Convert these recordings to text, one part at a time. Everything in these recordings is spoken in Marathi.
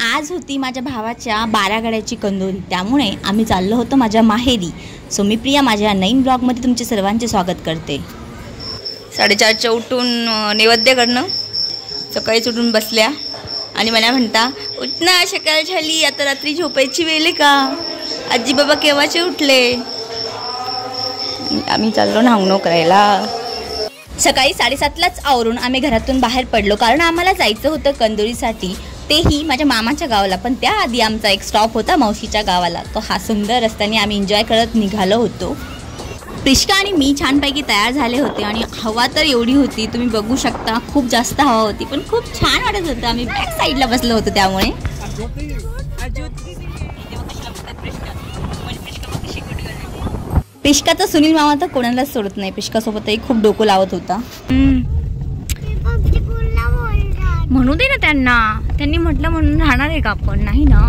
आज होती माझ्या भावाच्या 12 गड्याची कंदोरी, त्यामुळे आम्ही चाललो होतो माझ्या माहेरी. सो मी प्रिया माझ्या नवीन ब्लॉगमध्ये तुमचे सर्वांचे स्वागत करते. 4:30च्या उठून नैवेद्य करणं, सकाळीच उठून बसल्या आणि मला म्हणता उठना सकाळ झाली, आता रात्री झोपायची वेळ आहे का? आजी बाबा केव्हाचे उठले? आम्ही चाललो न्हावणं करायला. सकाळी 7:30लाच आवरून आम्ही घरातून बाहेर पडलो, कारण आम्हाला जायचं होतं कंदोरीसाठी, तेही माझ्या मामाच्या गावाला. पण त्याआधी आमचा एक स्टॉप होता मावशीच्या गावाला. तो हा सुंदर रस्त्याने आम्ही एन्जॉय करत निघालो होतो. प्रिष्का आणि मी छानपैकी तयार झाले होते आणि हवा तर एवढी होती तुम्ही बघू शकता, खूप जास्त हवा होती, पण खूप छान वाटत होतं. आम्ही बॅक साईडला बसलो होतो त्यामुळे. प्रिष्काचा सुनील मामा तर कोणालाच सोडत नाही, प्रिष्कासोबतही खूप डोकं लावत होता. म्हणू दे ना त्यांना, त्यांनी म्हटलं म्हणून राहणार आहे का आपण? नाही ना,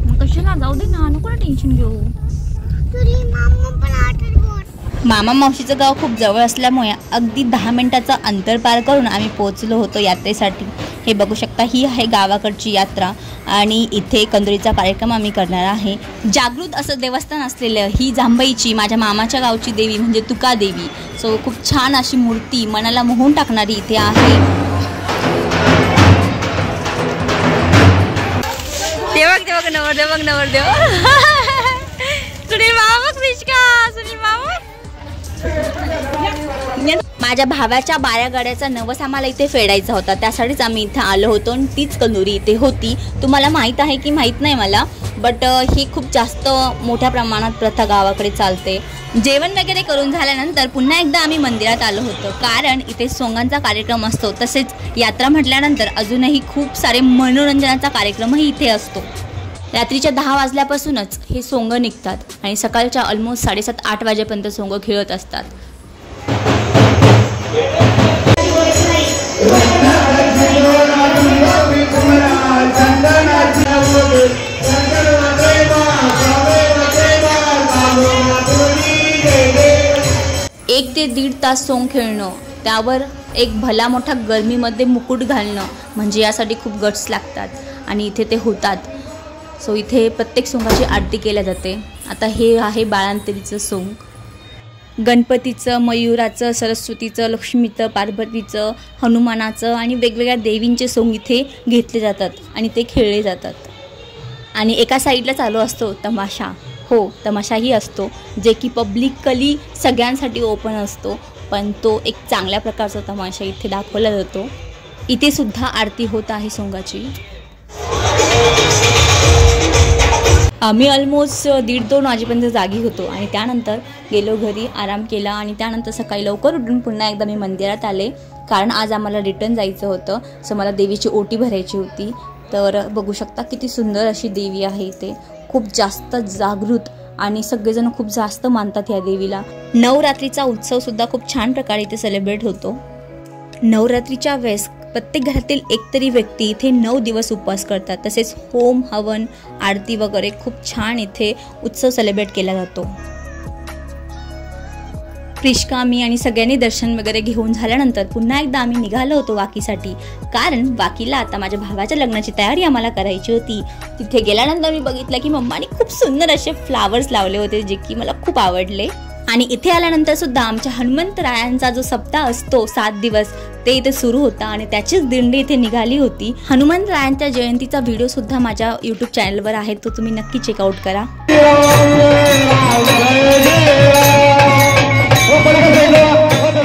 मग कशाला, जाऊ दे ना, नको ना टेन्शन घेऊ. मामा मावशीचं गाव खूप जवळ असल्यामुळे अगदी 10 मिनिटाचं अंतर पार करून आम्ही पोहोचलो होतो यात्रेसाठी. हे बघू शकता, ही आहे गावाकडची यात्रा आणि इथे कंदोरीचा कार्यक्रम आम्ही करणार आहे. जागृत असं देवस्थान असलेलं ही जांभईची माझ्या मामाच्या गावची देवी म्हणजे तुका देवी. सो खूप छान अशी मूर्ती, मनाला मोहून टाकणारी इथे आहे. देवक नवरदेव सुनील मामा, प्रिष्का, सुनील मामा. माझ्या भावाच्या 12 गाड्याचा नवस आम्हाला इथे फेडायचा होता, त्यासाठीच आम्ही इथे आलो होतो आणि तीच कंदोरी इथे होती. तुम्हाला माहीत आहे की माहीत नाही मला, बट ही खूप जास्त मोठ्या प्रमाणात प्रथा गावाकडे चालते. जेवण वगैरे करून झाल्यानंतर पुन्हा एकदा आम्ही मंदिरात आलो होतो, कारण इथे सोंगांचा कार्यक्रम असतो. तसेच यात्रा म्हटल्यानंतर अजूनही खूप सारे मनोरंजनाचा कार्यक्रमही इथे असतो. रात्रीच्या 10 वाजल्यापासूनच हे सोंग निघतात आणि सकाळच्या ऑलमोस्ट 7:30-8 वाजेपर्यंत सोंग खेळत असतात. एक ते 1.5 तास सोंग खेळणं, त्यावर एक भला मोठा गरमीमध्ये मुकुट घालणं, म्हणजे यासाठी खूप गट्स लागतात आणि इथे ते होतात. सो इथे प्रत्येक सोंगाची आरती केल्या जाते. आता हे आहे बाळांतरीचं सोंग. गणपतीचं, मयुराचं, सरस्वतीचं, लक्ष्मीचं, पार्वतीचं, हनुमानाचं आणि वेगवेगळ्या देवींचे सोंग इथे घेतले जातात आणि ते खेळले जातात. आणि एका साईडला चालू असतो तमाशा. हो, तमाशाही असतो, जे की पब्लिकली सगळ्यांसाठी ओपन असतो, पण तो एक चांगल्या प्रकारचा तमाशा इथे दाखवला जातो. इथे सुद्धा आरती होत आहे सोंगाची. आम्ही ऑलमोस्ट 1:30-2 वाजेपर्यंत जागी होतो आणि त्यानंतर गेलो घरी, आराम केला आणि त्यानंतर सकाळी लवकर उठून पुन्हा एकदा मी मंदिरात आले, कारण आज आम्हाला रिटर्न जायचं होतं. सो मला देवीची ओटी भरायची होती. तर बघू शकता किती सुंदर अशी देवी आहे इथे, खूप जास्त जागृत आणि सगळेजण खूप जास्त मानतात या देवीला. नवरात्रीचा उत्सवसुद्धा खूप छान प्रकारे इथे सेलिब्रेट होतो. नवरात्रीच्या वेळेस प्रत्येक घरातील एकतरी व्यक्ती इथे 9 दिवस उपवास करतात. तसेच होम, हवन, आरती वगैरे खूप छान इथे उत्सव सेलिब्रेट केला जातो. प्रिष्का, मी आणि सगळ्यांनी दर्शन वगैरे घेऊन झाल्यानंतर पुन्हा एकदा आम्ही निघालो होतो वाकीसाठी, कारण वाकीला आता माझ्या भावाच्या लग्नाची तयारी आम्हाला करायची होती. तिथे गेल्यानंतर मी बघितलं की मम्माने खूप सुंदर असे फ्लावर्स लावले होते, जे की मला खूप आवडले. आणि इथे आल्यानंतर सुद्धा आमच्या हनुमंतरायांचा जो सप्ताह असतो 7 दिवस, ते इथे सुरू होता आणि त्याचीच दिंडी इथे निघाली होती. हनुमंतरायांच्या जयंतीचा व्हिडिओ सुद्धा माझ्या यूट्यूब चॅनलवर आहे, तो तुम्ही नक्की चेकआउट करा.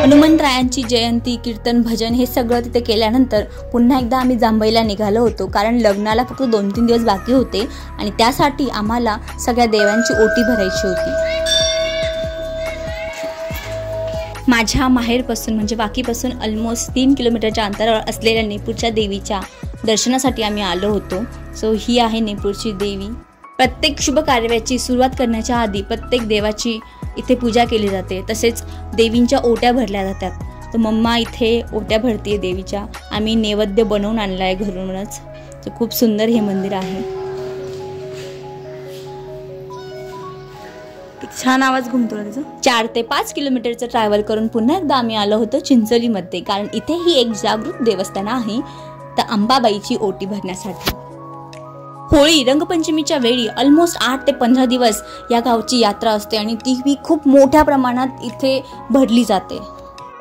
हनुमंतरायांची जयंती, कीर्तन, भजन हे सगळं तिथे केल्यानंतर पुन्हा एकदा आम्ही जांभईला निघालो होतो, कारण लग्नाला फक्त 2-3 दिवस बाकी होते आणि त्यासाठी आम्हाला सगळ्या देवांची ओटी भरायची होती. माझ्या माहेरपासून म्हणजे वाकीपासून ऑलमोस्ट 3 किलोमीटरच्या अंतरावर असलेल्या नेपूरच्या देवीच्या दर्शनासाठी आम्ही आलो होतो. सो ही आहे नेपूरची देवी. प्रत्येक शुभ कार्याची सुरुवात करण्याच्या आधी प्रत्येक देवाची इथे पूजा केली जाते. तसेच देवींच्या ओट्या भरल्या जातात. तर मम्मा इथे ओट्या भरते देवीच्या. आम्ही नैवेद्य बनवून आणला आहे घरूनच. तर खूप सुंदर हे मंदिर आहे. छान आवाज घुमतो त्याचा. 4 ते 5 किलोमीटरचं ट्रॅव्हल करून पुन्हा एकदा आम्ही आलो होतो चिंचोलीमध्ये, कारण इथे ही एक जागृत देवस्थान आहे तर अंबाबाईची ओटी भरण्यासाठी. होळी रंगपंचमीच्या वेळी ऑलमोस्ट 8 ते 15 दिवस या गावची यात्रा असते आणि ती खूप मोठ्या प्रमाणात इथे भरली जाते.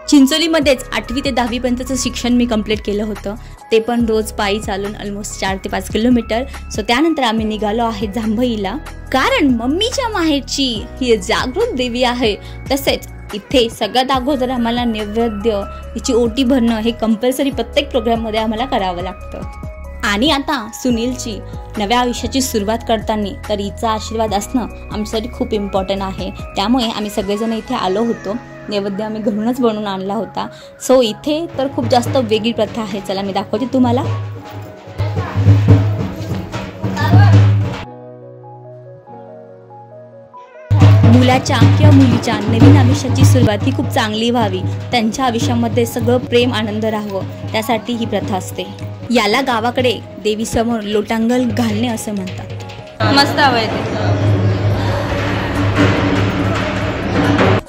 चिंचोलीमध्येच 8वी ते 10वी पर्यंतचं शिक्षण मी कंप्लीट केलं होतं, ते पण रोज पायी चालून ऑलमोस्ट 4 ते 5 किलोमीटर. सो त्यानंतर आम्ही निघालो आहे जांभईला, कारण मम्मीच्या माहेरची ही जागृत देवी आहे. तसेच इथे सगळ्यात अगोदर आम्हाला नैवेद्य, हिची ओटी भरणं हे कंपल्सरी प्रत्येक प्रोग्राममध्ये आम्हाला करावं लागतं. आणि आता सुनीलची नव्या आयुष्याची सुरुवात करताना तर हिचा आशीर्वाद असणं आमच्यासाठी खूप इम्पॉर्टंट आहे. त्यामुळे आम्ही सगळेजण इथे आलो होतो. नैवेद्य आम्ही घरूनच बनवून आणला होता. सो इथे तर खूप जास्त वेगळी प्रथा आहे. चला मी दाखवते तुम्हाला. मुलाच्या किंवा मुलीच्या नवीन आयुष्याची सुरुवात ही खूप चांगली व्हावी, त्यांच्या आयुष्यामध्ये सगळं प्रेम आनंद राहावं, त्यासाठी ही प्रथा असते. याला गावाकडे देवीसमोर लोटांगण घालणे असं म्हणतात. मस्त हवंय ते.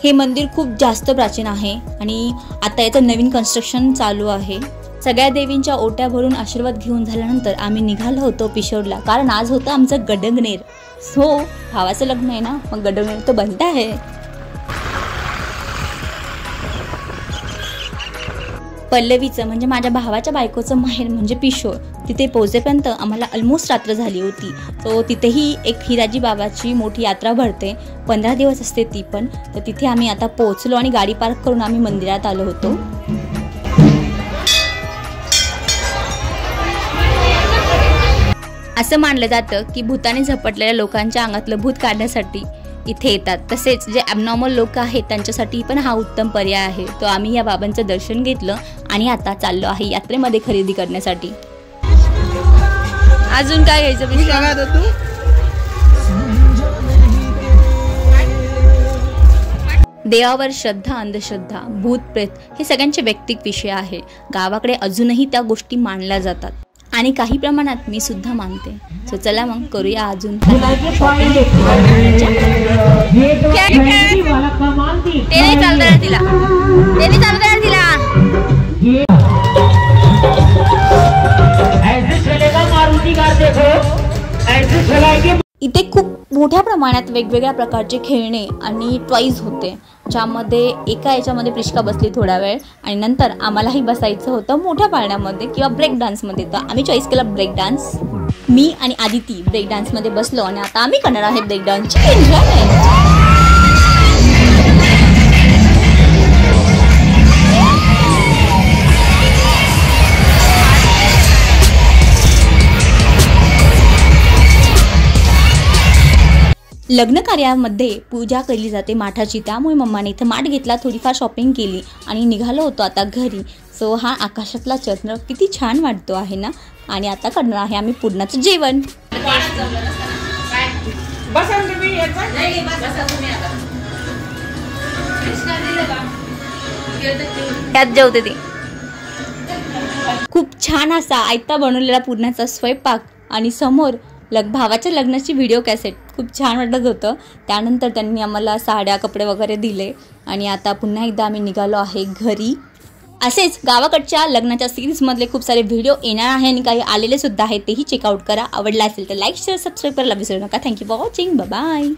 हे मंदिर खूप जास्त प्राचीन आहे आणि आता याचं नवीन कन्स्ट्रक्शन चालू आहे. सगळ्या देवींच्या ओट्या भरून आशीर्वाद घेऊन झाल्यानंतर आम्ही निघालो होतो पिशोडला, कारण आज होतं आमचं गडगनेर. सो भावाचं लग्न आहे ना, मग गडगनेर तो बनता आहे. पल्लवीचं म्हणजे माझ्या भावाच्या बायकोचं माहेर म्हणजे पिशोड, तिथे पोहोचेपर्यंत आम्हाला ऑलमोस्ट रात्र झाली होती. सो तिथेही एक हिराजी बाबाची मोठी यात्रा भरते, 15 दिवस असते ती पण. तर तिथे आम्ही आता पोहोचलो आणि गाडी पार्क करून आम्ही मंदिरात आलो होतो. असं मानलं जातं की भूताने झपटलेल्या लोकांच्या अंगातलं भूत काढण्यासाठी इथे येतात. तसेच जे ॲबनॉर्मल लोक आहेत त्यांच्यासाठी पण हा उत्तम पर्याय आहे. तो आम्ही या बाबांचं दर्शन घेतलं आणि आता चाललो आहे यात्रेमध्ये खरेदी करण्यासाठी. अजून काय घ्यायचं? देवावर श्रद्धा, अंधश्रद्धा, भूत प्रेत हे सगळ्यांचे वैयक्तिक विषय आहे. गावाकडे अजूनही त्या गोष्टी मानल्या जातात आणि काही प्रमाणात मी सुद्धा मानते. सो चला मग करूया अजून. ते नाही चालत तिला, ते नाही चालत तिला. इथे खूप मोठ्या प्रमाणात वेगवेगळ्या प्रकारचे खेळणे आणि टॉईज होते, ज्यामध्ये एका याच्यामध्ये प्रिश्का बसली थोडा वेळ आणि नंतर आम्हालाही बसायचं होतं मोठ्या पाळण्यामध्ये किंवा ब्रेक डान्समध्ये. तर आम्ही चॉईस केला ब्रेक डान्स. मी आणि आदिती ब्रेक डान्समध्ये बसलो आणि आता आम्ही करणार आहे ब्रेक डान्सची एन्जॉयमेंट. लग्न कार्यामध्ये पूजा केली जाते माठाची, त्यामुळे मम्माने इथं माठ घेतला, थोडीफार शॉपिंग केली आणि निघालो होतो आता घरी. सो हा आकाशातला चंद्र किती छान वाटतो आहे ना. आणि आता करणार आहे आम्ही पुरणाचं जेवण. त्यात जेवते ते. खूप छान असा आयता बनवलेला पुरणाचा स्वयंपाक आणि समोर भावाच्या लग्नाची व्हिडिओ कॅसेट. खूप छान वाटत होतं. त्यानंतर त्यांनी आम्हाला साड्या कपडे वगैरे दिले आणि आता पुन्हा एकदा आम्ही निघालो आहे घरी. असेच गावाकडच्या लग्नाच्या सिरीजमधले खूप सारे व्हिडिओ येणार आहे आणि काही आलेले सुद्धा आहेत, तेही चेकआउट करा. आवडला असेल तर लाईक शेअर सबस्क्राईब करायला विसरू नका. Thank you for watching. Bye bye.